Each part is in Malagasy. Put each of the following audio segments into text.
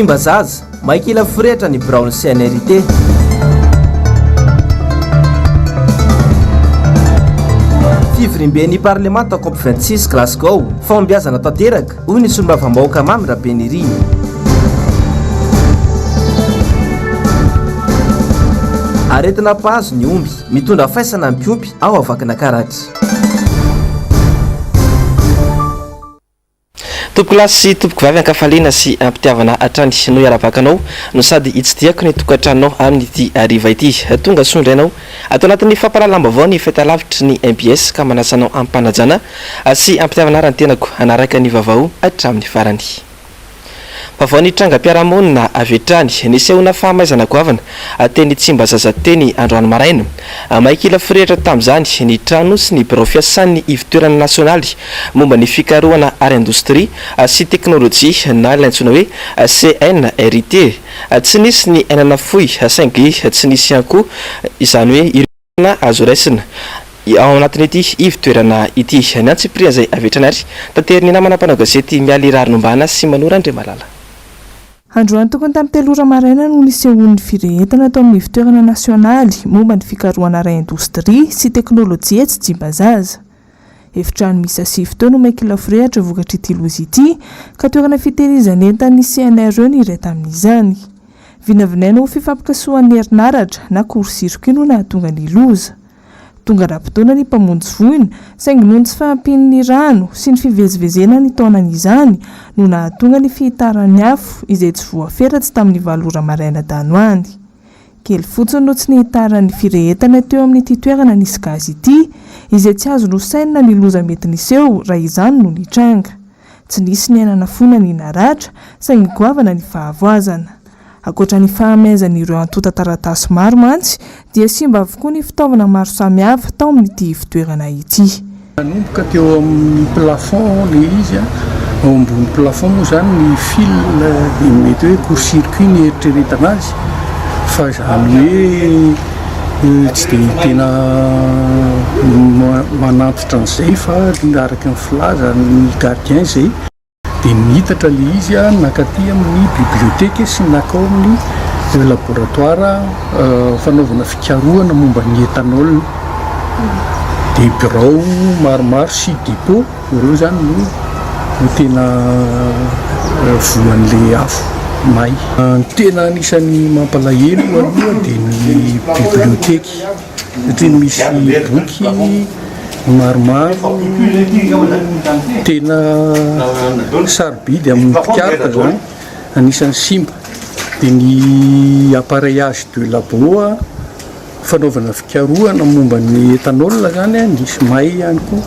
Tsimba zaza maikila furehitra ny Brown CNRT. Fivoriam-ben'ny Parlement tao COP26 Glasgow, fahombiazana tanteraka hoy ny solombavambahoaka Novambra Beniri. Aretina pahazo ny omby, mitondra faisana mpiopy ao avakina karatra. Tompoko lasy sy tompoko vavy ankafaliana sy ampitiavana hatrany no iaravakanao no sady hitsidiako ny tokantranonao amin'ity ariva ity. Tonga sondrainao atao anatin'ny fampalalam-baovao ny fahitalavitry ny MBS ka manasanao ampanajana sy ampitiavana rahantenako anaraka ny vaovao hatramin'ny farany. Vaovao ny trangam-piarahamonina avy hatrany nisehona fahamaizana goavana teny Tsimba zaza teny androany maraina. Maikila firehitra tamin'izany ny trano sy ny birao fiasan'ny ivitoerana nasionaly momba ny fikarohana ary indostria sy teknôlôjia na ilaintsona hoe CNRT. Tsy nisy ny ainana fohy saingy tsy nisy ihany koa izany hoe irona azo raisina ao anatin'ity ivitoerana ity. Ny antsipria izay avy hatrany ary tanteriny namana mpanao gazety mialy rarinombana sy manora Andriamalala. Androany tokony tamin'ny telora maraina no nisehon'ny firehetana tao amin'ny ivitoerana nasionaly momba ny fikarohana ara indostria sy teknôlôjia tsy Tsimba zaza. Efitrano misy asivy teo no maikila firehitra vokatry ity lozy ity ka toerana fitehirizana entan'ny CNRE no iray tamin'izany. Vinavinaina ho fifampikasoan'ny herinaratra na court-circuit no nahatonga ny loza. Tonga rapitona ny mpamonjy voina saingy noho ny tsy fahampian'ny rano sy ny fivezivezena ny taonan'izany no nahatonga ny fihitaran'ny afo izay tsy voaferatsy tamin'ny valora maraina danoany. Kely fotsiny no tsy nihitaran'ny firehetana teo amin'ity toerana nisy gazy ity izay tsy azo nosainina ny loza mety niseho raha izany no nitranga. Tsy nisy ny ainana fona ny naratra saingy goavana ny fahavoazana. Akoatra ny fahamezan'ireo antota taratasy maro mantsy dia simba avokoa ny fitaovana maro samihafa tao amin'ity ivitoerana ity. Nanomboka teo amin'ny plafond le izy ao ambony plafond moa zany ny fil mety hoe court-circuit ny eritreretana azy fa izany hoe tsy dia tena manantitra an'izay fa araka ny filaza ny gardien izay dia nihitatra le izy nakaty amin'ny biblioteka sy nakao amin'ny laboratoire fanaovana fikarohana momba ny etanol. Dia birao maromaro sy dépôt ireo zany no tena voan'le afo may. Tena anisan'ny mampalahelo aloha dia ny biblioteky satria misy boky maromaro tena sarobidy amin'ny pikarta zany anisan'ny simba. Dia ny appareillage de labo fanaovana fikarohana momba ny etanol zany nisy may ihany koa.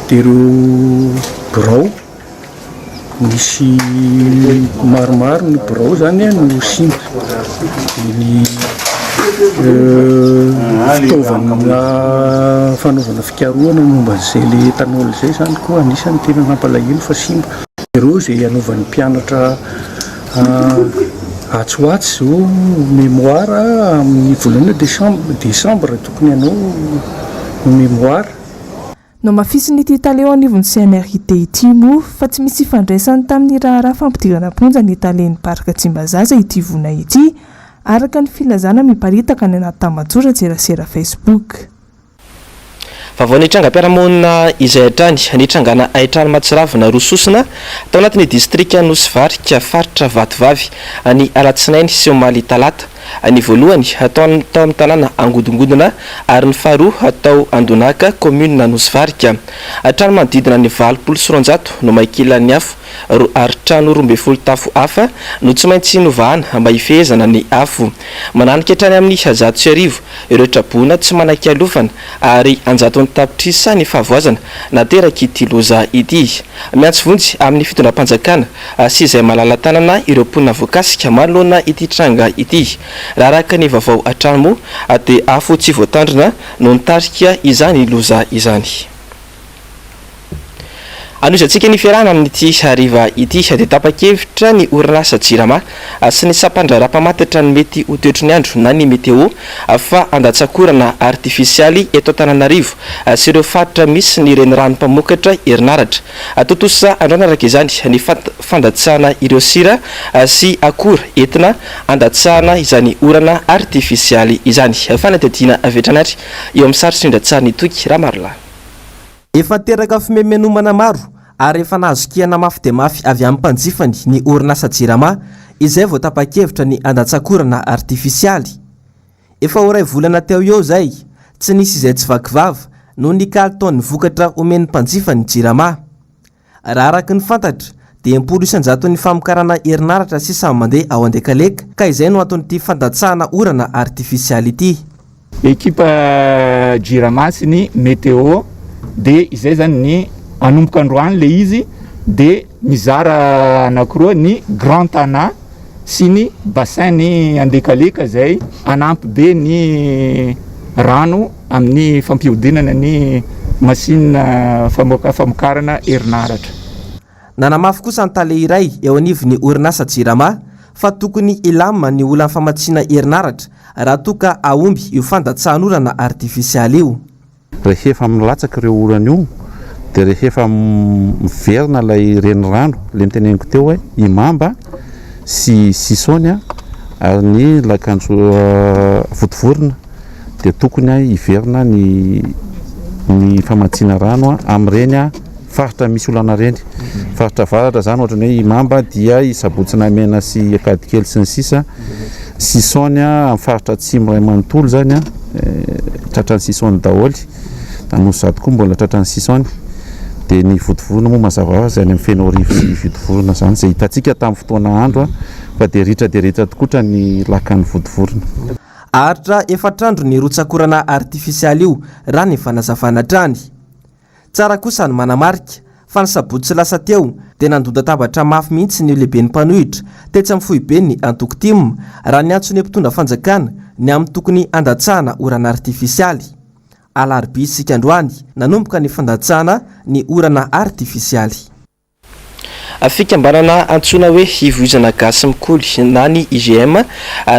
Dia ireo birao misy maromaro ny birao zany no simba. Ny fitaovana fanaovana fikarohana momba izay le etanol izay zany koa anisan'ny tena nampalahelo fa simba. Ireo izay anaovan'ny mpianatra atsoatsy zao mémoire amin'ny volana décembre tokony hanao mémoire. No mafisin'ity taleo anivon'ny CNRT ity moa fa tsy misy ifandraisany tamin'ny raharaha fampidirana ponja ny talen'ny parka Tsimba zaza ity vona ity araka ny filazana miparitaka ny anaty tambajora jerasera Facebook. Vaovao ny trangam-piarahamonina izay hatrany nitrangana aitrano Matsiravina Rososina tao anatin'ny distrika Nosy-Varika faritra Vatovavy ny alatsinainy sy omaly talata. Ny voalohany atao amin'ny tanàna Angodongodona ary ny faharoa atao Andonaka commune Nosy-Varika. Trano manodidina ny 700 no maikila ny afo ary trano 12 tafo hafa no tsy maintsy novahana mba hifehezana ny afo. Mananika hatrany amin'ny 100 ireo trabona tsy manaiky alofana ary 100 tapitrisy ny fahavoazana nateraky ity loza ity. Miantso vonjy amin'ny fitondram-panjakana sy izay malala tanana ireo mponina voakasika manoloana ity tranga ity. Raha araka ny vaovao hatrany moa dia afo tsy voatandrina no nitarika izany loza izany. Anoizantsika ny fiarahana amin'ity hariva ity dia tapa-kevitra ny orinasa jirama sy ny sampandrara-pamatatra ny mety ho toetry ny andro na ny meteo fa andatsakorana artifisialy eto Antananarivo sy ireo faritra misy ny renirano mpamokatra herinaratra. Totosa androana araka izany ny fandatsahana ireo sira sy akora entina andatsahana izany orana artifisialy izany. Fanatediana vetranary eo amin'ny sary sindratsaha toky Ramarla. Efa teraka fimemenomana maro ary efa nahazo-kiana mafy dia mafy avy amin'ny mpanjifany ny orinasa jirama izay vao tapa-kevitra ny andatsakorana artifisialy. Efa ho iray volana teo eo zay tsy nisy izay tsy vakivava no ny kalitaon'ny vokatra omen'ny mpanjifany jirama. Raha araka ny fantatra dia 10% ny famokarana herinaratra sy samy mandeha ao andekaleka ka izay no aton'ity fandatsahana orana artifisialy ity. Ekipa jirama sy ny meteo de izay zany ny anomboka androany le izy de mizara anankiroa ny grand tana sy ny bassin ny andekaleka zay anampy be ny rano amin'ny fampiodinana ny machine famokarana herinaratra. Nanamafy kosa ny tale iray eo anivon'ny orinasa jirama fa tokony ilamina ny olana famatsiana herinaratra raha toka aomby io fandatsahan'orana artifisialy io. Rehefa milatsaka ireo orana io dia rehefa miverina ilay renirano le miteneniko teo hoe imamba sy sisonia ary ny lakanjo votovorona dia tokony iverina ny famatsiana rano amin'ireny faritra misy olana reny. Faritra varatra zany ohatrany hoe imamba dia isabotsina mena sy akadikely sy ny sisa. Sisonia amin'ny faritra atsimo ray manontolo zany tratran'ny sisony daholy anosy koa mbola tratran'ny sisony dia ny votovorona moa mazava zay ny feno rivo sy votovorona zany zay hitantsika tamin'ny fotoana andro fa dia ritra tokotra ny lakan'ny votovorona. Aritra efatrandro ny rotsakorana artifisialy io raha ny fanazavana trany. Tsara kosa ny manamarika fa ny sabotsy lasa teo dia nandoda tabatra mafy mihitsy ny lehibe ny mpanohitra tetsy amin'ny foibe ny antoko-timma raha ny antsony mpitondra fanjakana ny amin'ny tokony andatsahana orana artifisialy. Alarobia isika androany nanomboka ny fandatsahana ny orana artifisialy. Fikambanana antsoina hoe hivoizana gasy mikoly na ny IGM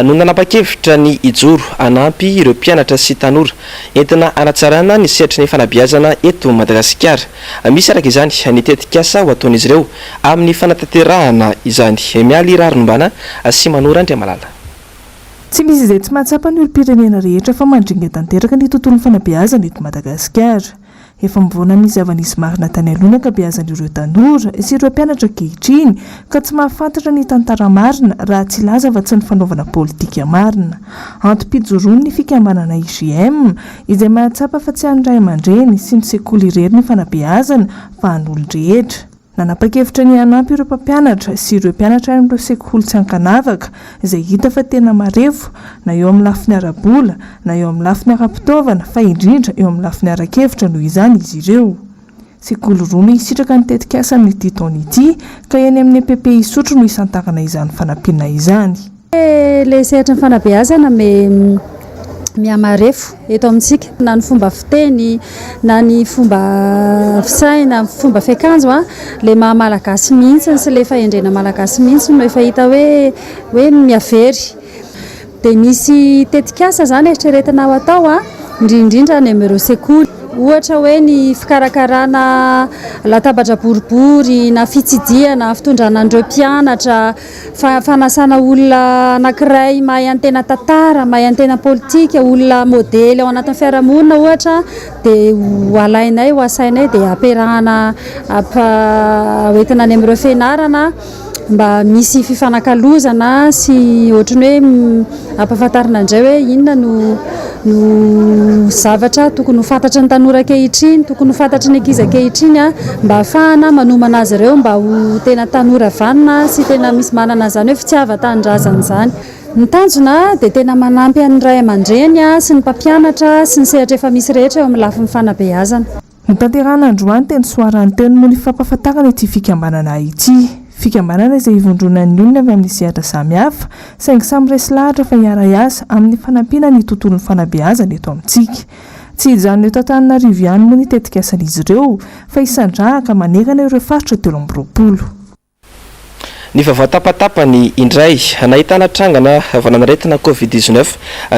no nanapa-kevitra ny ijoro anampy ireo mpianatra sy tanora entina anatsarana ny sehatry ny fanabeazana eto Madagasikara. Misy araka izany ny tetikasa ho ataon'izy ireo amin'ny fanatanterahana izany. Mialy rarinombana sy manora Andriamalala. Tsy misy izay tsy mahatsapa ny olom-pirenena rehetra fa mandringa tanteraka ny tontolon'ny fanabeazana eto Madagasikara. Efa mivoana amin'ny zava-nisy marina tany aloha ankabeazan'ireo tanora sy ireo mpianatra ankehitriny ka tsy mahafantatra ny tantara marina raha tsy laza fa tsy ny fanaovana politika marina. Antom-pijoroany ny fikambanana IGM izay mahatsapa fa tsy an'ny ray aman-dreny sy ny sekoly irery ny fanabeazana fa an'olon-drehetra. Nanapa-kevitra ny hanampy ireo mpampianatra sy ireo mpianatra amin'ireo sekoly tsy ankanavaka izay hita fa tena marefo na eo amin'ny lafiny ara-bola na eo amin'ny lafiny ara-pitaovana fa indrindra eo amin'ny lafiny ara-kevitra noho izany izy ireo. Sekoly roa no hisitraka ny tetikasa n'ity taona ity ka eny amin'ny EPP Isotro no isantarana izany fanampina izany. Le sehatra ny fanabeazana miamarefo eto amintsika na ny fomba fiteny na ny fomba fisaina fomba fiakanjo le maha malagasy mihitsy sy le fahendrena malagasy mihitsy no efa hita hoe miavery dia misy tetikasa zany eritreretina ho atao indrindrindra ny amin'ireo sekoly. Ohatra hoe ny fikarakarana latabatra boribory na fitsidiana fitondrana andreo mpianatra fanasana olona anankiray mahay antena tantara mahay antena politika olona modely ao anatin'ny fiarahamonina ohatra dia ho alainay ho asainay dia amperahana hoentina any amin'ireo fianarana mba misy fifanakalozana sy ohatrany hoe ampahafantarina indray hoe inona no zavatra tokony ho fantatra ny tanora ankehitriny tokony ho fantatra ny ankizy ankehitriny mba ahafahana manomana azy ireo mba ho tena tanora vanina sy tena misy manana zany hoe fitiava-tanindrazana zany. Ny tanjona dia tena manampy an'ny ray aman-dreny sy ny mpampianatra sy ny sehatra efa misy rehetra eo amin'ny lafin'ny fanabeazana. Ny tanterana androany teny soarany teny moa ny fampahafantarana ity fikambanana ity. Fikambanana izay hivondrona ny olona avy amin'ny sehatra samihafa saingy samy resy lahatra fa hiara-iasa amin'ny fanampiana ny tontolon'ny fanabeazana eto amintsika. tsy hijanona eto Antananarivo ihany moa nitetika asan'izy ireo fa isandrahaka manekana ireo faritra 320. Ny vaovao tapatapany indray nahitana trangana vananaretina Covid-19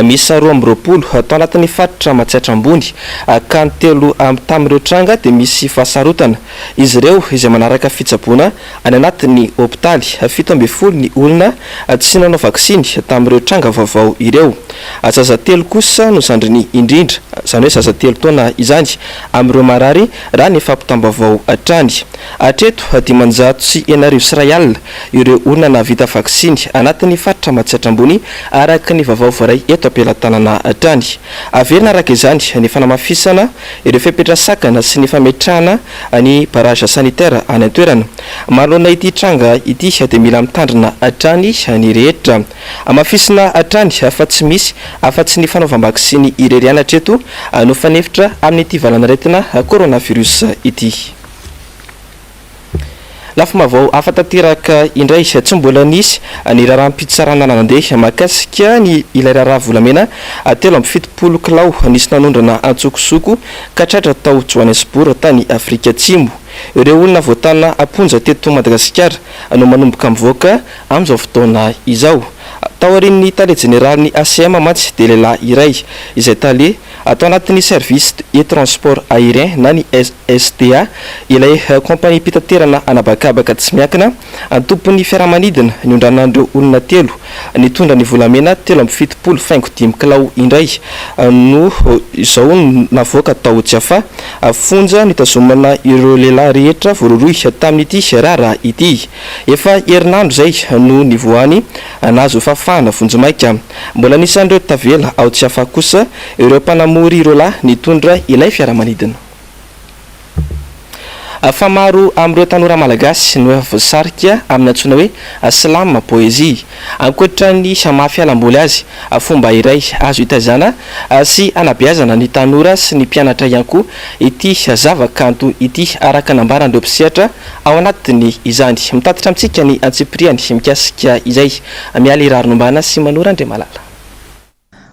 misy 220 tao anatin'ny faritra Matsatra ambony ka ny 3 tamin'ireo tranga dia misy fahasarotana. Izy ireo izay manaraka fitsaboana any anatin'ny hopitaly 70 ny olona tsy nanao vaksiny tamin'ireo tranga vaovao ireo. Zaza 3 kosa no zandriny indrindra, izany hoe zaza 3 taona izany amin'ireo marary raha ny fampitambavao hatrany. Hatreto 540 sy iray alina ireo olona navita vaksiny anatin'ny faritra Matsatra ambony araka ny vaovao voaray eto ampelantanana hatrany. Averina araka izany ny fanamafisana ireo fepetrasakana sy ny fametrahana ny barrage sanitaire any an-toerana. Manoloana ity tranga ity dia mila mitandrina hatrany ny rehetra. Amafisina hatrany fa tsy misy afa-tsy ny fanaovam-baksiny irery ihany hatreto no fanefitra amin'ity valanaretina coronavirus ity. Lafa mavao afatanteraka indray tsy mbola nisy ny raharam-pitsarana nandeha makasika ny ilay raharaha volamena 370 kilao nisy nanondrana antsokosoko ka tratra tao Johannesburg tany Afrika Atsimo. Ireo olona voatana aponja teto Madagasikara no manomboka mivoaka amin'izao fotoana izao. Tao aorian'ny tale général ny ACM matsy dia lehilahy iray izay tale atao anatin'ny service et transport aérien na ny STA ilay kompani pitaterana anabakabaka tsy miankina antompony fiaramanidina ny ondranandreo olona 3 nitondra ny volamena 370.5 kilao indray no izao navoaka tao Jiafa fonja nitazomana ireo lehilahy rehetra vororoy tamin'ity rara ity. Efa herinandro zay no nivoany nazo fafana vonjomaika. Mbola nisan'ireo tavela ao Jiafa kosa ireo mpanamory ireo lahy nitondra ilay fiaramanidina. Fa maro amin'ireo tanora malagasy no voasarika amin'ny antsoina hoe slam poésie. Ankoatra ny mahafialamboly azy fomba iray azo hitazana sy anabeazana ny tanora sy ny mpianatra ihany koa ity zavakanto ity araka nambarandreo mpisehatra ao anatiny izany. Mitatitra amintsika ny antsipriany mikasika izay miala iraronombana sy manora Andriamalala.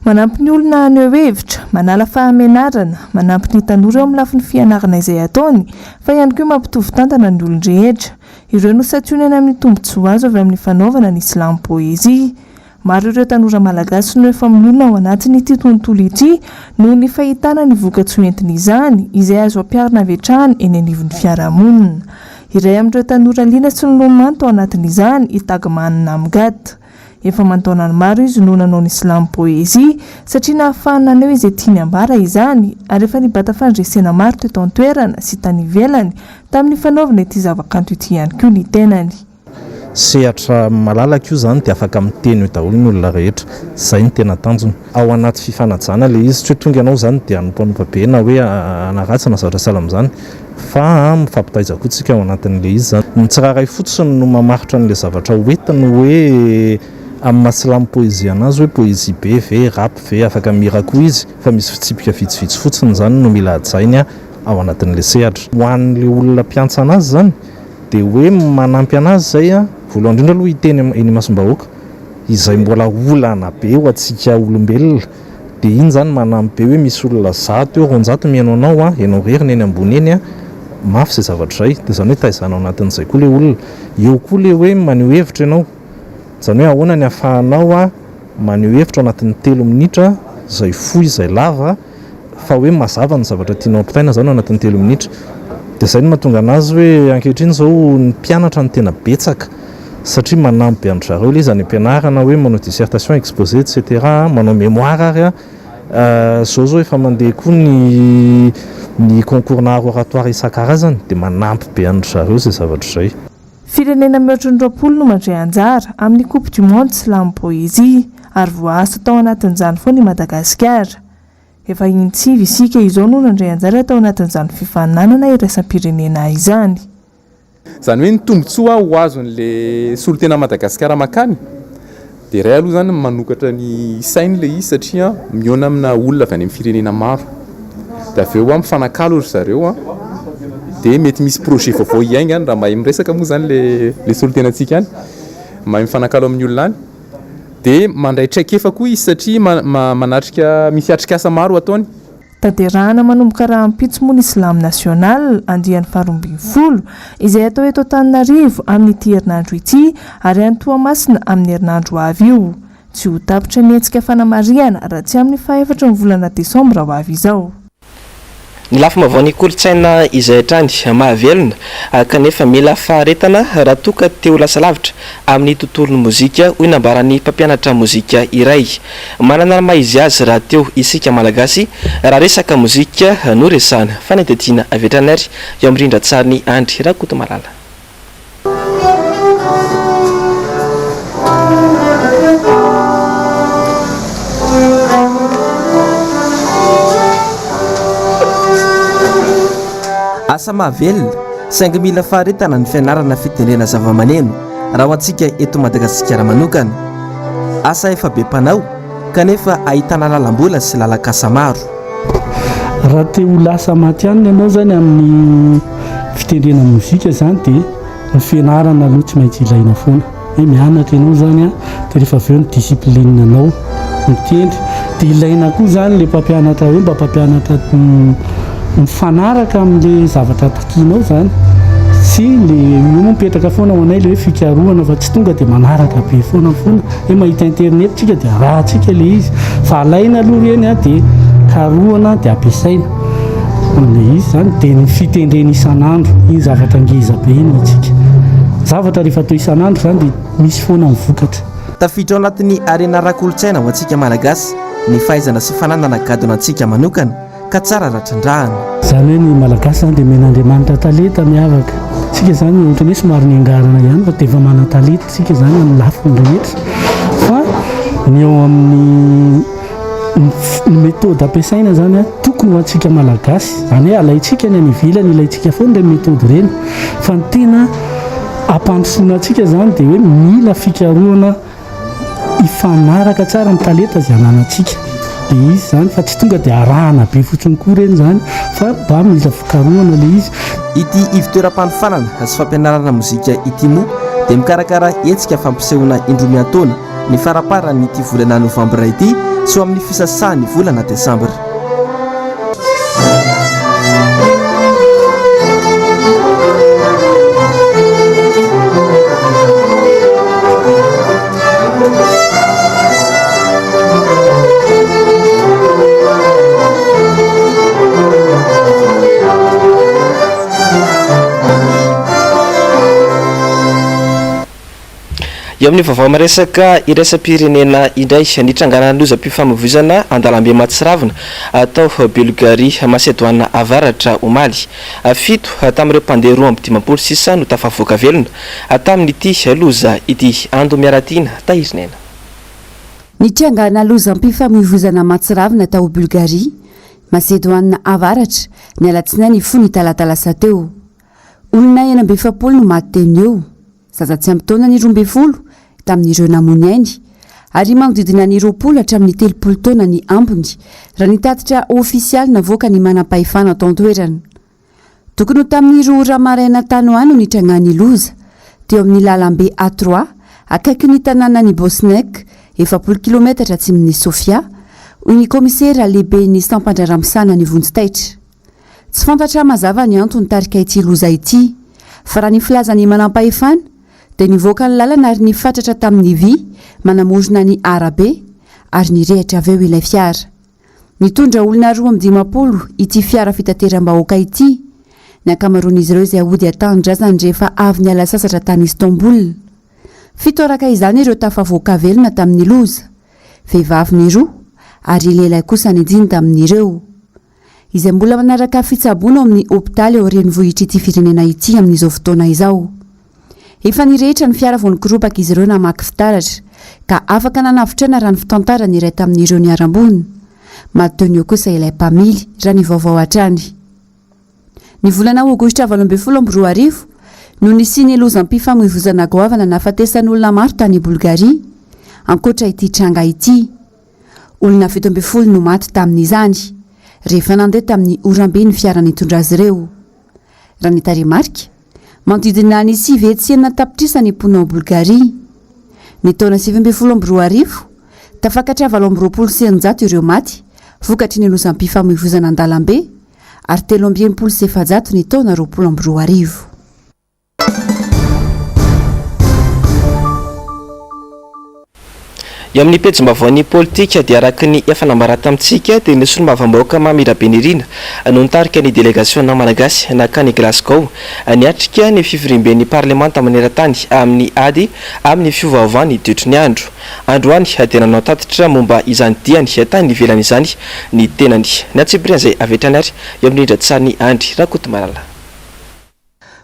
Manampy ny olona aneo hevitra, manala fahamenarana, manampy ny tanora eo amin'ny lafin'ny fianarana izay ataony, fa ihany koa mampitovy tantana ny olon-drehetra. Ireo no satsionana amin'ny tombontsoa azo avy amin'ny fanaovana ny slam poésie. Maro ireo tanora malagasy no efa milona ao anatin'ity tontolo ity noho ny fahitana ny vokatsoa entiny izany izay azo ampiarina avetrahany eny anivon'ny fiarahamonina. Iray amin'ireo tanora liana sy nolomanto ao anatin'izany Itagmanina Amgat. Efa mantaonany maro izy no nanao ny slam poésie satria nahafahana aneo izay tiany ambara izany ary efa nibata fandresena maro teto an-toerana sy tany ivelany tamin'ny fanaovana ity zavakanto ity ihany koa ny tenany. Sehatra malalaka io zany dia afaka miteny daholo ny olona rehetra, izay ny tena tanjony. Ao anaty fifanajana le izy tsy tonga ianao zany dia anompanompa be na hoe anaratsana zavatra salam zany fa mifampitaiza koa tsika ao anatin'le izy zany. Ny tsiraray fotsiny no mamaritra n'le zavatra hoentiny hoe amin'ny maslam poésie anazy hoe poésie be ve rap ve afaka mira koa izy fa misy fitsipika vitsivitsy fotsiny zany no mila hajainy ao anatin'le sehatra. Ho an'le olona mpiantsa anazy zany dia hoe manampy anazy zay voalohany indrindra aloha hiteny eny Masom-bahoaka izay mbola olana be ho antsika olombelona dia iny zany manampy be hoe misy olona 100 eo 200 mihaino anao ianao rerina eny ambony eny mafy izay zavatra izay dia zany hoe taizana ao anatin'izay koa le olona. Eo koa le hoe maneho hevitra ianao, zany hoe ahoana ny ahafahanao maneho hevitra ao anatin'ny 3 minitra izay fohy izay lava fa hoe mazava ny zavatra tianao ampitaina zany ao anatin'ny 3 minitra. Dia izay no mahatonga anazy hoe ankehitriny zao ny mpianatra ny tena betsaka satria manampy be andry zareo ilay izy any ampianarana hoe manao dissertation exposé etc manao mémoire ary zao efa mandeha koa ny concours-na oratoire isan-karazany dia manampy be andry zareo izay zavatra izay. Firenena mihoatra ny 20 no mandray anjara amin'ny Coupe du Monde slam poésie ary voaasa tao anatin'izany foana i Madagasikara. Efa intsivy isika izao no nandray anjara tao anatin'izany fifaninanana iraisam-pirenena izany. Zany hoe ny tombontsoa ho azon'le solotena Madagasikara makany dia ray aloha zany manokatra ny sainy le izy satria miona amina olona avy any amin'ny firenena maro dia avy eo mifanakalo ry zareo dia mety misy projet vaovao iainga raha mahay miresaka moa zany le solotenantsika any mahay mifanakalo amin'ny olona any dia mandray traikefa koa izy satria manatrika misy atrikasa maro ataony. tanterahana manomboka raha ampitso moa ny Islam national andian'ny faharoambinifolo izay atao eto Antananarivo amin'ity herinandro ity ary any Toamasina amin'ny herinandro avy io. Tsy ho tapitra ny hetsika fanamariana raha tsy amin'ny fahaefatra ny volana Desambra ho avy izao. Ny lafimavao kolotsaina izay hatrany mahavelona kanefa mila faharetana raha toka teo lasa lavitra amin'ny tontolon'ny mozika hoy nambaran'ny mpampianatra mozika iray. Manana ny maizy azy raha teo isika malagasy raha resaka mozika no resana fanetetiana avy hatrany eo amin'irindra tsara ny andry Rakoto Malala. Asa mahavelona saingy mila faharetana ny fianarana fitendrena zavamaneno raha ho antsika eto Madagasikara manokana. Asa efa be mpanao kanefa ahitana lalam-bola sy lalakasa maro. Raha te ho lasa matianina ianao zany amin'ny fitendrena mozika zany dia ny fianarana aloha tsy maintsy ilaina foana. Hoe mianatra ianao zany dia rehefa avy eo ny discipline anao mitendry dia ilaina koa zany le mpampianatra hoe mba mpampianatra mifanaraka amin'le zavatra takianao zany sy le mipetraka foana ho anay le hoe fikarohana fa tsy tonga dia manaraka be foana hoe mahita internet tsika dia rahantsika le izy fa alaina aloha reny dia karohana dia ampiasaina le izy zany dia ny fitendrena isan'andro iny zavatra ngeza be iny atsika zavatra rehefa atao isan'andro zany dia misy foana mivokatra. Tafiditra ao anatin'ny arena ara-kolotsaina ho antsika malagasy ny fahaizana sy fananana gadona antsika manokana ka tsara ratrandrahana. Zany hoe ny malagasy zany dia men'Andriamanitra talenta miavaka. Tsika zany ohatra hoe somary ny angarana ihany fa dia efa mana talenta tsika zany amin'ny lafiny rehetra. Fa ny eo amin'ny méthode ampiasaina zany tokony ho antsika malagasy. Zany hoe alaitsika ny any ivelany ilaitsika foana ilay méthode ireny. Fa ny tena ampandrosoana antsika zany dia hoe mila fikarohana ifanaraka tsara amin'ny talenta izay ananantsika. Dia izy zany fa tsy tonga dia arahana be fotsiny koa reny zany fa mba mila fikarohana le izy. Ity ivitoeram-panofanana sy fampianarana mozika ity moa dia mikarakara hetsika fampisehoana indromiantaona ny faraparan'ity volana Novambra ity sy amin'ny fisasahan'ny volana Desambra. Eo amin'ny vaovao maresaka iraisam-pirenena indray nitranganana lozam-pifamoivoizana Andalambe Matsiravina atao Bulgaria Masedoine avaratra omaly. Fito tamin'ireo mpandeha 26 no tafavoaka velona tamin'ity loza ity ando miaratiana tahirinena. Nitrangana lozam-pifamoivoizana Matsiravina tao Bulgaria Masedoine avaratra ny alatsinainy fony talatalasa teo. Olona 27 no maty teny eo. Zaza tsy ampy taona ny 12 tamin'ireo namony ainy ary manodidina ny 20 hatramin'ny 30 taona ny ambony raha nitatitra ofisialy navoaka ny manam-pahefana ato an-toerana. Tokony ho tamin'ny roa maraina tany ho any nitrangany loza teo amin'ny lalambe A3 akaiky ny tanàna ny Bosnek 40 km atsimon'ny Sofia hoy ny komisera lehibe ny Sampandraramisana ny Vonjitaitra. Tsy fantatra mazava ny antony tarika ity loza ity fa raha ny filazany manam-pahefana dia nivoaka ny lalana ary ny fatratra tamin'ny vy manamorona ny arabe ary nirehitra avy eo ilay fiara. Nitondra olona 12 ity fiara fitateram-bahoaka ity. Ny ankamaroan'izy ireo izay ahody atandrazany rehefa avy niala sasatra tany Istanbul. 7 araka izany ireo tafavoaka velona tamin'ny loza. Vehivavy ny 2 ary lehilahy kosa ny 5 tamin'ireo. Izay mbola manaraka fitsaboana ao amin'ny hopitaly ao renivohitra ity firenena ity amin'izao fotoana izao. Efa nirehetra ny fiara vao nikorompaka izy ireo namaky fitaratra ka afaka nanavotrana raha ny fitantarana iray tamin'ireo ny arambony. Matony eo kosa ilay mpamily raha ny vaovao hatrany. Ny volana Aogositra 2024 no nisy lozam-pifamoivoizana goavana nafatesan'olona maro tany Bulgaria ankoatra ity tranga ity. Olona 17 no maty tamin'izany rehefa nandeha tamin'ny orambe ny fiara nitondra azy ireo. Raha ny taremarika manodidina ny 9 tapitrisany mponina Bulgaria. Ny taona 2024 tafakatra 720 ireo maty vokatry ny lozam-pifamoivozana an-dalambe ary 3 ny taona 20 eo amin'ny pejim-baovany politika dia araka ny efa nambarata amintsika dia ny solombavambahoaka Mamirabenirina no nitarika ny délégation malagasy nakany Glasgow niatrika ny fivorimben'ny parlemanta maneran-tany amin'ny ady amin'ny fiovaovany dotry ny androany dia nanao tatitra momba izany diany tany nivelany izany ny tenany ny atsipirian izay avetrany ary eo amin'ny indra-tsany andry Rakotomarala.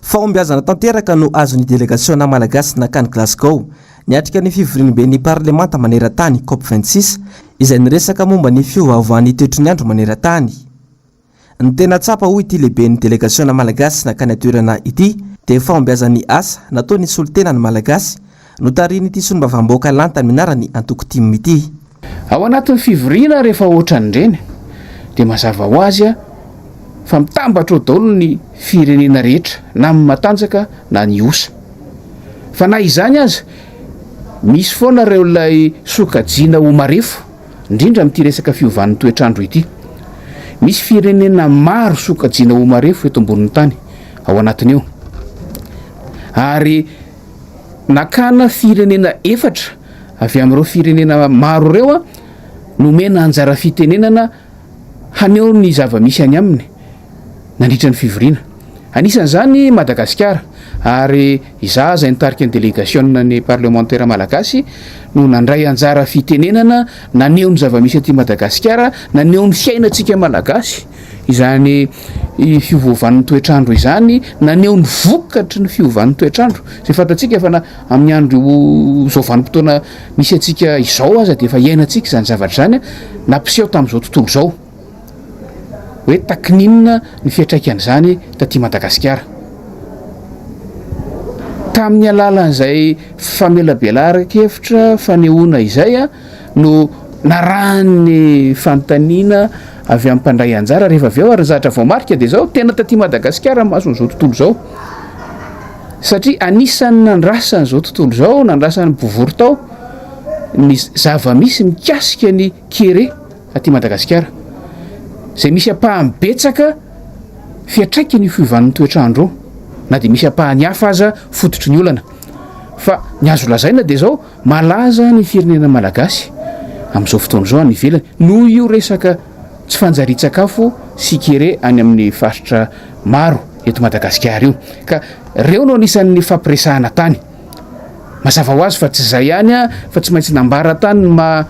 Fahombiazana tanteraka no azon'ny délégation malagasy nakany Glasgow niatrika ny fivorimben'ny parlemanta maneran-tany COP26 izay niresaka momba ny fiovaovan'ny toetry ny andro maneran-tany. Ny tena tsapa hoy ity lehiben'ny délégation malagasy nakany atoerana ity dia fahombiazan'ny asa nataony solotena ny malagasy no tariny ity solombavambahoaka lantany minarany antoko timmy ity. Ao anatin'ny fivoriana rehefa ohatran'ireny dia mazava ho azy fa mitambatra ao daholo ny firenena rehetra na amin'ny matanjaka na ny osa. Fa na izany aza misy foana ireo ilay sokajiana ho marefo indrindra amin'ity resaka fiovan'ny toetrandro ity. Misy firenena maro sokajiana ho marefo eto ambonin'ny tany ao anatiny eo. Ary nakana firenena efatra avy amin'ireo firenena maro ireo nomena anjara fitenenana haneo ny zava-misy any aminy nandritra ny fivoriana. Anisan'izany Madagasikara ary izaho izay nitarika ny délégation ny parlementaire malagasy no nandray anjara fitenenana naneo ny zava-misy aty Madagasikara, naneo ny fiainantsika malagasy izany fiovovan'ny toetrandro izany, naneo ny vokatry ny fiovan'ny toetrandro izay fantatsika fa amin'ny andro izao vanim-potoana misy atsika izao aza dia efa iainantsika izany zavatra izany nampiseho tamin'izao tontolo izao hoe takininona ny fiatraikan'izany taty Madagasikara. Tamin'ny alalan'izay famelabelaran-kevitra fanehoana izay no narahany fanontaniana avy amin'ny mpandray anjara rehefa avy eo ary zatra vao marika dia zao tena taty Madagasikara mason'izao tontolo izao satria anisan'ny nandrasan'izao tontolo izao nandrasan'ny mpivory tao ny zava-misy mikasika ny kere aty Madagasikara izay misy apahany betsaka fiatraikany fiovan'ny toetrandro na dia misy apahany hafa aza fototry ny olana. Fa ny azo lazaina dia zao malaza ny firenena malagasy amin'izao fotoana izao any ivelany noho io resaka tsy fanjari-tsakafo sy kere any amin'ny faritra maro eto Madagasikara io ka reo no anisan'ny fampiresahana tany. Mazava ho azy fa tsy izay ihany fa tsy maintsy nambara tany ma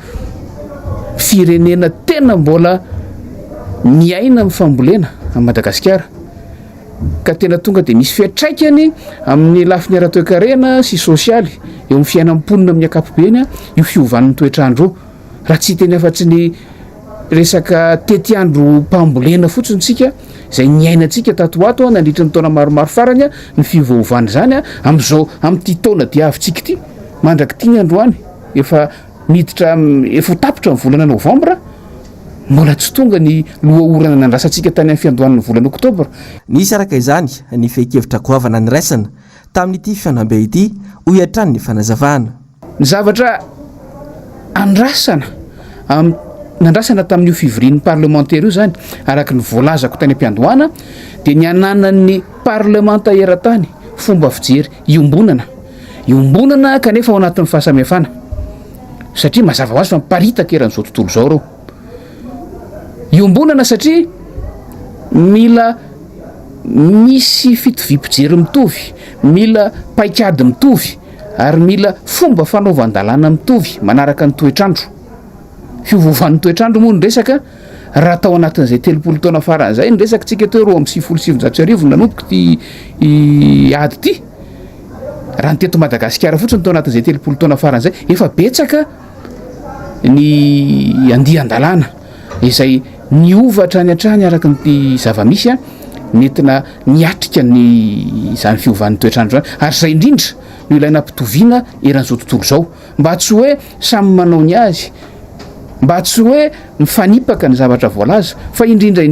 firenena tena mbola miaina amin'ny fambolena amin'ny Madagasikara ka tena tonga dia misy fiatraikany amin'ny lafiny ara-toe-karena sy sosialy eo amin'ny fiainam-ponina amin'ny ankapobeny io fiovan'ny toetrandro raha tsy teny afa-tsy ny resaka tetiandro mpambolena fotsiny tsika izay niainantsika tatoato nandritra ny taona maromaro farany ny fivoovany izany amin'izao amin'ity taona dia avintsika ity mandraky ity ny androany efa miditra efa tapitra ny volana Novambra mbola tsy tonga ny lohaorana nandrasantsika tany amin'ny fiandohan'ny volana Oktobra. Nisy araka izany ny fehi-kevitra goavana niraisana tamin'ity fianambe ity ho hiatrany ny fanazavana. Ny zavatra andrasana nandrasana tamin'io fivorian'ny parlementaire io zany araka ny voalazako tany am-piandohana dia ny ananan'ny parlemanta eran-tany fomba fijery iombonana kanefa ao anatin'ny fahasamihafana satria mazava ho azy fa miparitaka eran'izao tontolo izao reo. Iombonana satria mila misy fitovim-pijery mitovy, mila paikady mitovy ary mila fomba fanaovan-dalàna mitovy manaraka ny toetrandro. Fiovovan'ny toetrandro moa ny resaka raha tao anatin'izay 30 taona faran'izay ny resaka tsika teo roa amin'ny 7,700 nanomboka ty ady ity. Raha ny teto Madagasikara fotsiny tao anatin'izay 30 taona faran'izay efa betsaka ny andian-dalàna izay niovatra ny hatrany araka ny zava-misy nentina niatrika ny izany fiovan'ny toetrandro zany ary izay indrindra no ilaina mpitoviana eran'izao tontolo izao mba tsy hoe samy manao ny azy, mba tsy hoe mifanipaka ny zavatra voalaza fa indrindra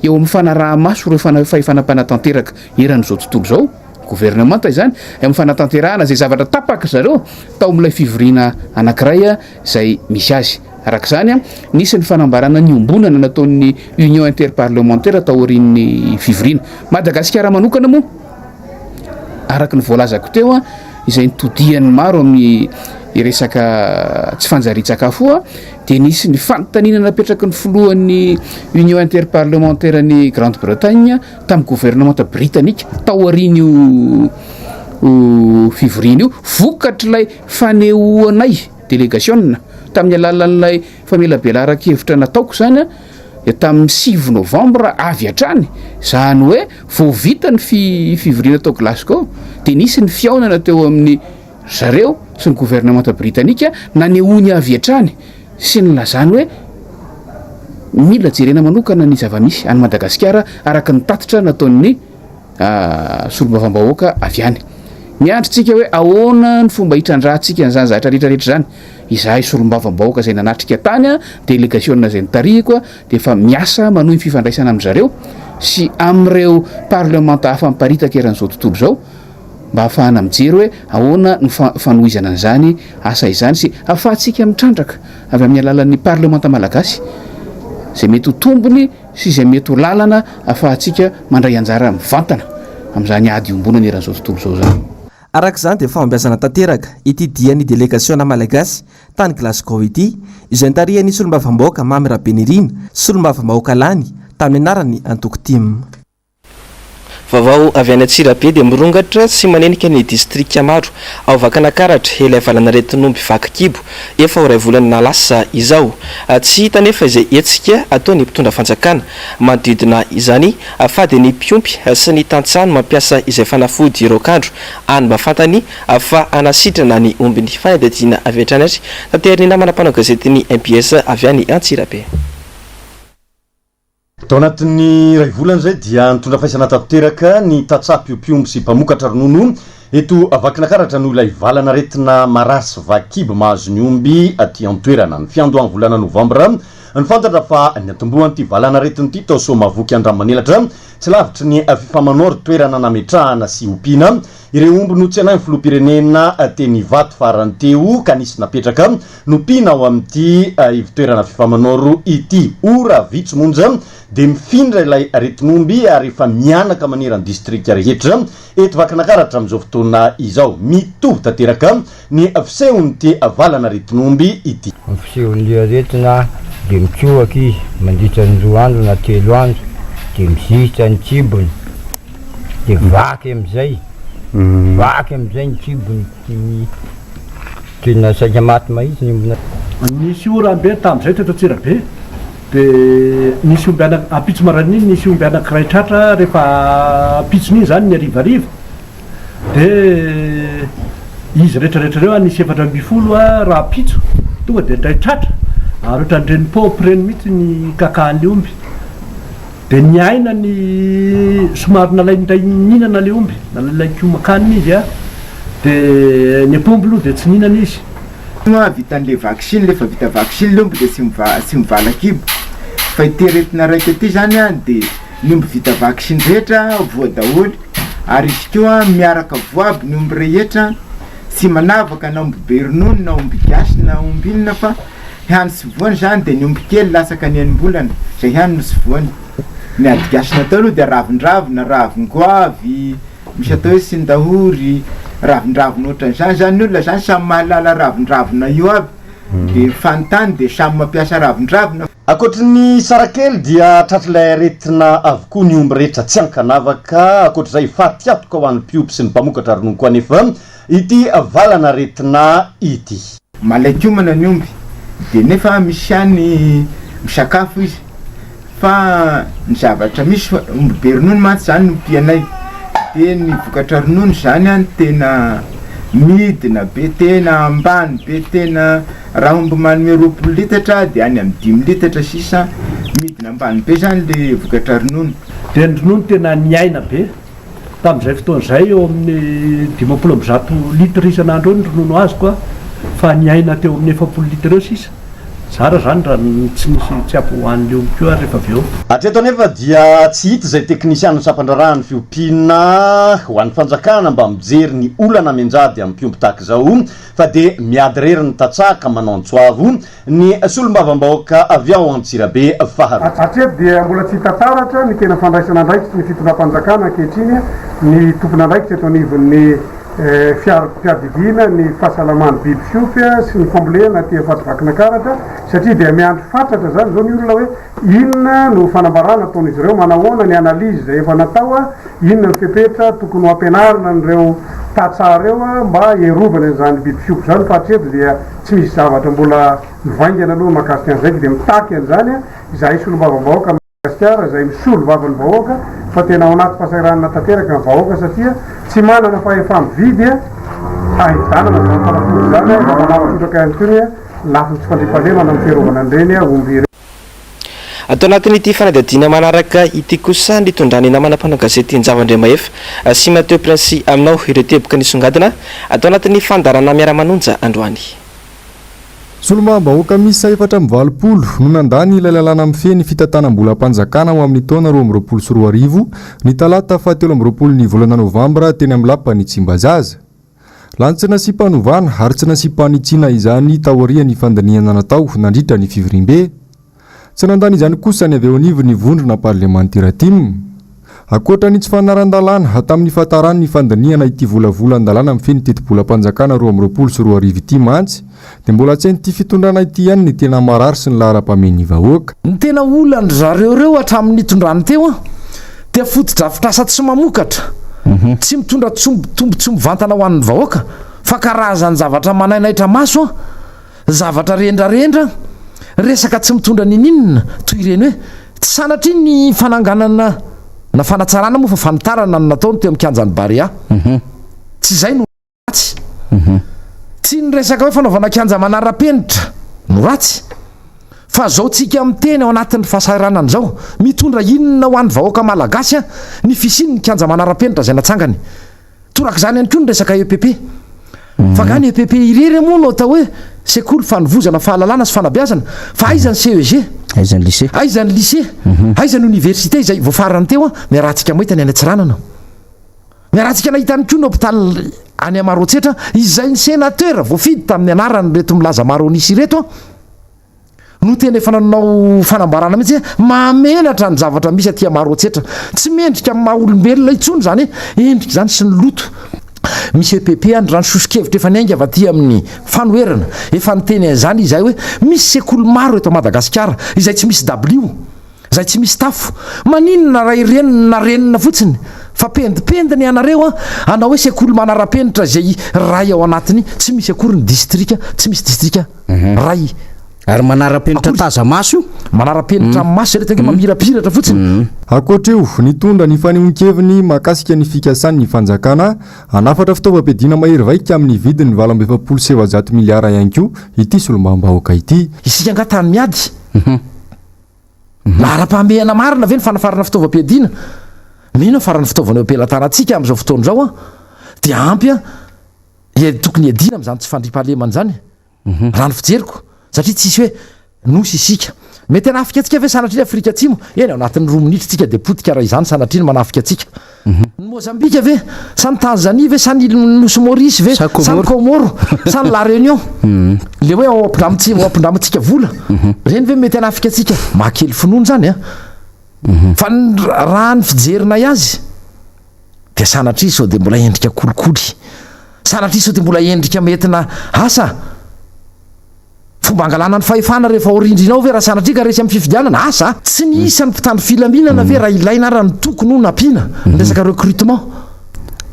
eo amin'ny fanaraha-maso ireo fahefanam-pana tanteraka eran'izao tontolo izao gouvernemanta izany amin'ny fanatanterahana izay zavatra tapaka zareo tao amin'ilay fivoriana anankiray izay misy azy arak'izany a nisy ny fanambarana ny ombonana nataon'ny union interparlementaire taorin'ny fivoriana Madagasikara manokana moa araky ny voalazako teo a izay nitodian'ny maro amin'ny iresaka tsy fanjari-tsakafo a dia nisy ny fanontaniana napetraky ny filohan'ny union interparlementaire ny Grande-Bretagne tamin'ny gouvernement britannique taorin'io fivoriana io vokatr'ilay fanehoanay délégation tamin'ny alalan'ilay famelabelara-kevitra nataoko zany a tamin'ny 6 novambra avy hatrany zany hoe voavita ny fivoriana tao Glasgow dia nisy ny fiaonana teo amin'ny zareo sy ny gouvernement britannique nanehoany avy hatrany sy ny lazany hoe mila jerena manokana ny zava-misy any Madagasikara araky ny tatitra nataon'ny solombavambahoaka avy any miandritsika hoe ahoana ny fomba hitrandrahantsika an'izany zavatra rehetrarehetra zany izahay solombavambahoaka zay nanatrika tany a délégation zay nitarihiko a dia efa miasa manohy ny fifandraisana amin'zareo sy amin'ireo parlementa hafa miparitaka eran'izao tontolo zao mba hahafahana mijery hoe ahoana ny fanohizana an'izany asa izany sy ahafahantsika mitrandraka avy amin'ny alalan'ny parlementa malagasy zay mety ho tombony sy izay mety ho lalana ahafahantsika mandray anjara mivantana amin'izany ady ombonana eran'izao tontolo zao zany. Arak'izany dia fahombiazana tanteraka ity dian'ny délégation malagasy tany Glasgow ity izay nitarihan'ny solombavambahoaka Mamy Rabenirina solombavambahoaka lany tamin'ny anarany antoko tim. Vaovao avy any Antsirabe dia mirongatra sy manenika ny distrika maro ao Vakanakaratra ilay valana retin'omby vakikibo efa ho ray volana nalasa izao tsy hita nefa izay hetsika ataony mpitondra fanjakana manodidina izany afady ny mpiompy sy ny tantsano mampiasa izay fanafody rokandro any mba fantany fa anasitrana ny omby ny fanaditiana avy hatrany atry tanteriny namana mpanao gazetiny MBS avy any Antsirabe. Tao anatin'ny ray volana zay dia nitondra fahaisana tanteraka ny tatsapy mpiomby sy mpamokatra ronono eto Vakanakaratra no ilay valana retina marasy vakibo mahazo ny omby aty an-toerana ny fiandohan'ny volana Novambra ny fantatra fa ny atombohan'ity valana retina ity tao Soamavoky Andramanelatra tsy lavitry ny fifamanoro toerana nametrahana sy ompiana ireo omby no tsy anahy ny filoham-pirenena teny vato farany teo ka nisy napetraka nompiana ao amin'ity ivitoerana fifamanoro ity ora vitso monja dia mifindra ilay retin'omby ary efa mianaka manerany distrika rehetra eto Vakanakaratra amin'izao fotoana izao mitovy tanteraka ny fisehon'ity valana retin'omby ity. Fisehon'ilay aretina dia mitsoaka izy mandritra ny 2 andro na 3 andro dia misihitra ny tsibony dia vaky amin'izay ny tsibony tena saika maty mahitsy ny ombina. Nisy orambe tamin'izay teto Antsirabe dia nisy omby apitso maraniny nisy omby anankiray tratra rehefa apitsony zany ny arivariva dia izy rehetrarehetra reo nisy 400 raha apitso tonga dia ndray tratra ary ohatra nireny popy reny mihitsy ny kakahan'le omby dia ny aina ny somary nalaindray ninana le omby nalalaikomakanina izy a dia ny apomby loha dia tsy ninana izy vitan'le vaccine lefa vita vaccine l'omby dia sy mivala kibo fa ity retina raika ity zany a dia ny omby vita vaccine rehetra voa daholy ary izy koa miaraka voaby ny omby rehetra sy manavaka na omby be ronono na omby gasy na omby inona fa ihany sy voany zany dia ny omby kely lasaka ny anim-bolana zay ihany no sy voany ny ady gasy natao aloha dia ravindravina ravin-goavy misy atao hoe sindahory ravindravina ohatran'izany zany ny olona zany samy mahalala ravindravina io aby dia fanontany dia samy mampiasa ravindravina. Akoatry ny sarakely dia tratrilay retina avokoa ny omby rehetra tsy ankanavaka akoatr'izay fatiatoka ho an'ny mpiompy sy ny mpamokatra ronono koa nefa ity valana retina ity. Malaikomana ny omby dia nefa misy ihany misakafo izy fa ny zavatra misy omby be ronono mantsy zany no mpianay dia ny vokatra ronono zany any tena midina be tena ambany be tena raha omby manome 20 litatra dia any amin'ny 5 litatra sisa midina ambany be zany le vokatra ronono. Dia ny ronono tena niaina be tamin'izay fotoan'izay eo amin'ny 500 litra isan'andro eo ny ronono azy koa fa niaina teo amin'ny 7 litra eo sisa tsara zany raha tsy misy tsy ampohoan'leo koa rehefa avy eo atreto anefa dia tsy hita zay teknisiany sampandrarahany fiompiana ho an'ny fanjakana mba mijery ny olana menjady amin'ny mpiomby tahaka zao fa de miady rery ny tatsaka manao antsoavo ny solom-bavambahoaka avy ao Antsirabe faharoa. Atreto dia mbola tsy hita taratra ny tena fandraisana andraikitra ny fitondram-panjakana ankehitriny ny tompona andraikitra eto anivon'ny fiadidiana ny fahasalaman'ny biby fiompy sy ny fambolena ty fativakina karatra satria dia miandry fatratra zany zao ny olona hoe inona no fanambarana ataon'izy ireo manahoana ny analizy zay efa natao inona ny fepetra tokony ho ampianarina nireo tatsareo mba hierovana zany biby fiompy zany fa hatreto dia tsy misy zavatra mbola mivaingana aloha mahakasika an'izay dia mitaky an'izany izay solom-bavambahoaka Madagasikara izay misolo vavan'ny vahoaka fa tena ao anaty fahasahiranana tanteraka ny vahoaka satria tsy manana fahefa-mividy hahidanana zany fanafody zany manavatondraka ihany koa lafiny tsy fandriampahalemana amin'ny fiarovana an'ireny omby ireny. Atao anatin'ity fanadihadiana manaraka ity kosa ny tondrany namana mpanao gazety ny Zavandriamaefa sy Mateo Prince aminao ireo teboka nisongadina atao anatin'ny fandarana miara-manonja androany. Solomam-bahoaka miisa 420 no nandany ilay lalàna amin'ny feny fitantanam-bolam-panjakana ho amin'ny taona 2024 ny talata 17 ny volana Novambra teny amin'ny lapan'ny Tsimbazaza. Lantsina sy mpanovana ary tsy nasy-panitsiana izany taorian'ny fandaniana natao nandritra ny fivoriam-be. Tsy nandany izany kosa ny avy eo anivon'ny vondrona parlemantiratim. Akoatra ny tsy fanaran-dalàna tamin'ny fahataran'ny fandaniana ity volavolan-dalàna amin'ny feny teti-bolam-panjakana 2024 ity mantsy dia mbola tsy hain'ity fitondrana ity ihany ny tena marary sy ny lahara-pamen'ny vahoaka. Ny tena olany zareo hatramin'ny tondrany teo dia foto-drafitrasa tsy mamokatra. Tsy mitondra tombontsomo vantana ho an'ny vahoaka fa karazany zavatra manainaitra maso zavatra rendrarendra resaka tsy mitondra ninina toy ireny hoe tsy sanatry ny fananganana na fanatsarana moa fa fanitarana no nataony teo amikanjany Barea. Tsy izay no ratsy. Tsy ny resaka hoe fanaovana kianja manara-penitra no ratsy fa zao tsika miteny ao anatin'ny fahasahiranana zao mitondra inona ho an'ny vahoaka malagasy ny fisiny ny kianja manara-penitra zay natsangany toraka izany ihany koa ny resaka EPP fa gany EPP irery moa no atao hoe sekoly fanovozana fahalalana sy fanabeazana fa aizany CEG aizany lycée aizany université izay voafarany teo miarahantsika mahita ny Antsiranana miarahantsika nahita ny koa ny hôpitaly any Amarotsetra izay ny sénateur voafidy tamin'ny anarany reto milaza maronisy reto no tena efa nanao fanambarana mihitsy mamenatra ny zavatra misy aty Amarotsetra tsy mendrika amin'ny maha-olombelona intsony zany endrika zany sy ny loto misy EPP andro sosikevitra efa niainga avy aty amin'ny fanoherana efa niteny an'izany izay hoe misy sekoly maro eto Madagasikara izay tsy misy W izay tsy misy tafo maninona raha irenina renina fotsiny fa pendipendiny ianareo anao hoe sekoly manara-penitra zay ray ao anatiny tsy misy akory ny distrika tsy misy distrika ray ary manara-penitra taza maso manara-penitra maso rehetra mamirapiratra fotsiny. Akoatra eo nitondra ny fanehoan-keviny mahakasika ny fikasan'ny fanjakana hanafatra fitaovam-piadiana mahery vaika amin'ny vidiny 770 miliara ihany koa ity solomam-bahoaka ity. Isika nga tany miady lara-pahmehana marina ve ny fanafarana fitaovam-piadiana mino farany fitaovana eo ampelantanantsika amin'izao fotoana izao dia ampy tokony iadiana amin'izany tsy fandriam-pahalemana zany raha ny fijeriko satria tsisy hoe nosy isika mety anafika atsika ve sanatria Afrika Atsimo eny ao anatin'ny 2 minitra tsika dia potika raha izany sanatria manafika atsika ny Mozambika ve sa ny Tanzania ve sa ny nosy Maurice ve sa ny Comoro sa ny La Réunion le hoe ampindramintsika vola reny ve mety anafika atsika mahakely finoana zany fa raha ny fijerina azy dia sanatria sao dia mbola endrika kolikoly sanatria sao dia mbola endrika metina asa fomba angalana ny fahefana rehefa orindrinao ve raha sanatria ka resy amin'ny fifidianana asa tsy ny isan'ny mpitandro filaminana ve raha ilaina raha ny tokony ho nampiana ny resaka recrutement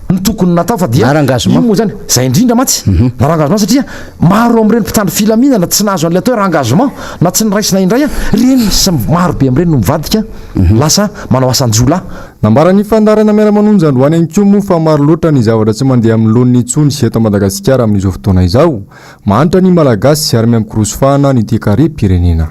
ny tokony natao fa dia ino moa zany zay indrindra matsy na rangagement satria maro amin'ireny mpitandro filaminana tsy nahazo an'ilay atao hoe rangagement na tsy niraisina indray reny sy maro be amin'ireny no mivadika lasa manao asan-jola. Nambarany fandarana miara-manonja androany ihany koa moa fa maro loatra ny zavatra tsy mandeha amin'ny laon'ny intsony sy eto Madagasikara amin'izao fotoana izao manitra ny malagasy ary miamikirosofahana ny tia-kare pirenena.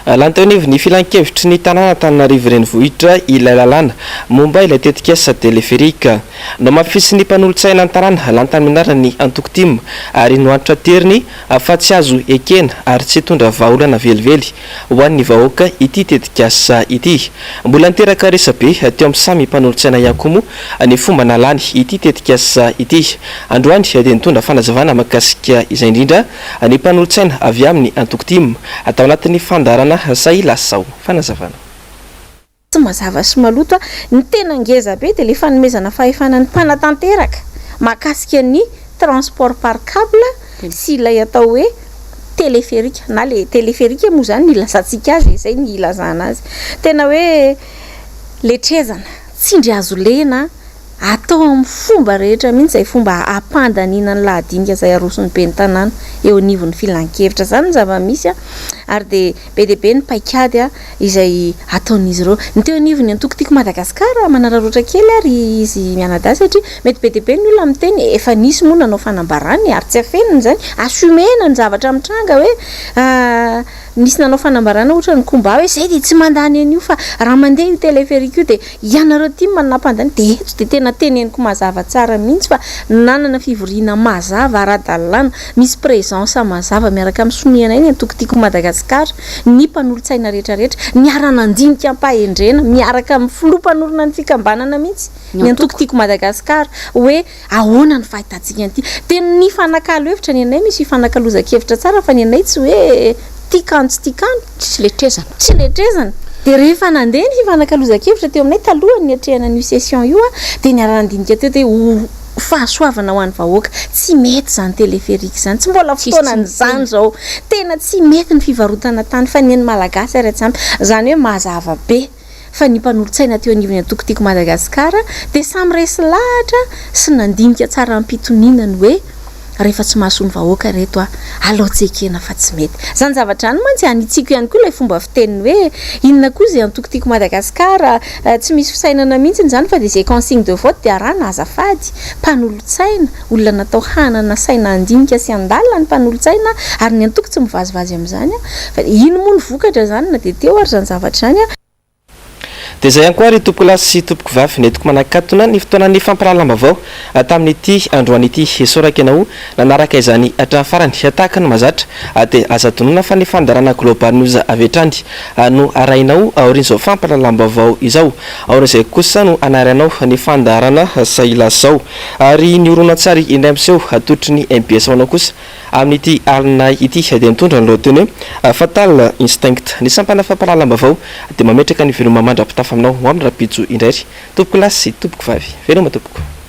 lantaonivo ny filan-kevitry ny tanàna Antananarivo renivohitra ilay lalàna momba ilay tetikasa teleferika no mafisy ny mpanolontsaina an-tanàna lantany minarana ny antokotim ary noanitra teriny fa tsy azo ekena ary tsy tondra vahaolana velively ho an'ny vahoaka ity tetikasa ity. Mbola niteraka resabe teo amin'ny samy mpanolontsaina ihany koa moa ny fomba nalany ity tetikasa ity. Androany dia nitondra fanazavana mahakasika izay indrindra ny mpanolontsaina avy amin'ny antokotim atao anatin'ny fandarana say lasao fanazavana. Tsy mazava sy maloto ny tena ngeza be dia le fanomezana fahefanan'ny mpanatanteraka mahakasika ny transport par câble sy ilay atao hoe téléphérique na le téléphérique moa zany ilazantsika azy izay ny ilazana azy tena hoe letrezana tsy indry azo lena atao amin'ny fomba rehetra mihitsy zay fomba ampandanina ny lahadinika zay arosony be ny tanàna eo anivon'ny filan-kevitra zany ny zava-misy ary de be ny paikady izay ataon'izy ireo ny teo anivony antokotiko Madagasikara manararoatra kely ary izy mianadahy satria mety be de be ny olona miteny efa nisy moa nanao fanambarany ary tsy afeniny zany asumena ny zavatra mitranga hoe nisy nanao fanambarana ohatra ny komba hoe zay de tsy mandany an'io fa raha mandeha io téléphérique io de ianareo ty manapandany de eto de tena teneniko mazava tsara mihitsy fa nanana fivoriana mazava ara-dalàna misy présence mazava miaraka amin'ny somiana iny antokotiko Madagasikara ny mpanolontsaina rehetrarehetra niara-nandinika ampahendrena miaraka amin'ny filompanorona ny fikambanana mihitsy ny antokotiko Madagasikara hoe ahoana ny fahitantsika an'ity tena ny fanakalo hevitra ny anay misy fanakalozan-kevitra tsara fa ny anay tsy hoe tikano tsy letrezana de rehefa nandeha ny fanakalozan-kevitra teo aminay talohany ny atrehana ny session io de niara-nandinika teo de fahasoavana ho an'ny vahoaka tsy mety zany téléphérique zany tsy mbola fotoanany zany zao tena tsy mety ny fivarotana tany fa ny malagasy ary atsy zany hoe mazava be fa ny mpanolontsaina teo anivony antokotiko Madagasikara de samy resy lahatra sy nandinika tsara ampitonina ny hoe rehefa tsy mahasolo vahoaka reto aloatsekena fa tsy mety zany zavatra any mantsy anitsiko ihany koa ilay fomba fiteniny hoe inona koa zay antokotiko Madagasikara tsy misy fisainana mihitsy zany fa de zay consigne de vote de arana azafady mpanolontsaina olona natao hanana saina andinika sy andalina ny mpanolontsaina ary ny antoko tsy mivazivazy amin'izany fa ino moa ny vokatra zany na de teo ary zany zavatra zany de zay ihany koa ary tompoko lasy sy tompoko vavy netiko manakatona ny fotoanan'ny fampirahalamba-bao tamin'ity androany ity esoraka ianao nanaraka izany hatramin'ny farany tahaka ny mazatra de aza tonona fa ny fandarana global news avy hatrany no arainao aorin'izao fampirahalamba-bao izao aorin'izay kosa no anaranao ny fandarana sailasao ary ny oronan-tsary indray amseho atotry ny MBS anao kosa amin'ity alina ity de mitondra ny lohateny hoe fatal instinct ny sampana fampirahalamba-bao de mametraka ny veloma mandra-pitafa aminao ho amin'ny rapitso indray tompoko lasy sy tompoko vavy veloma tompoko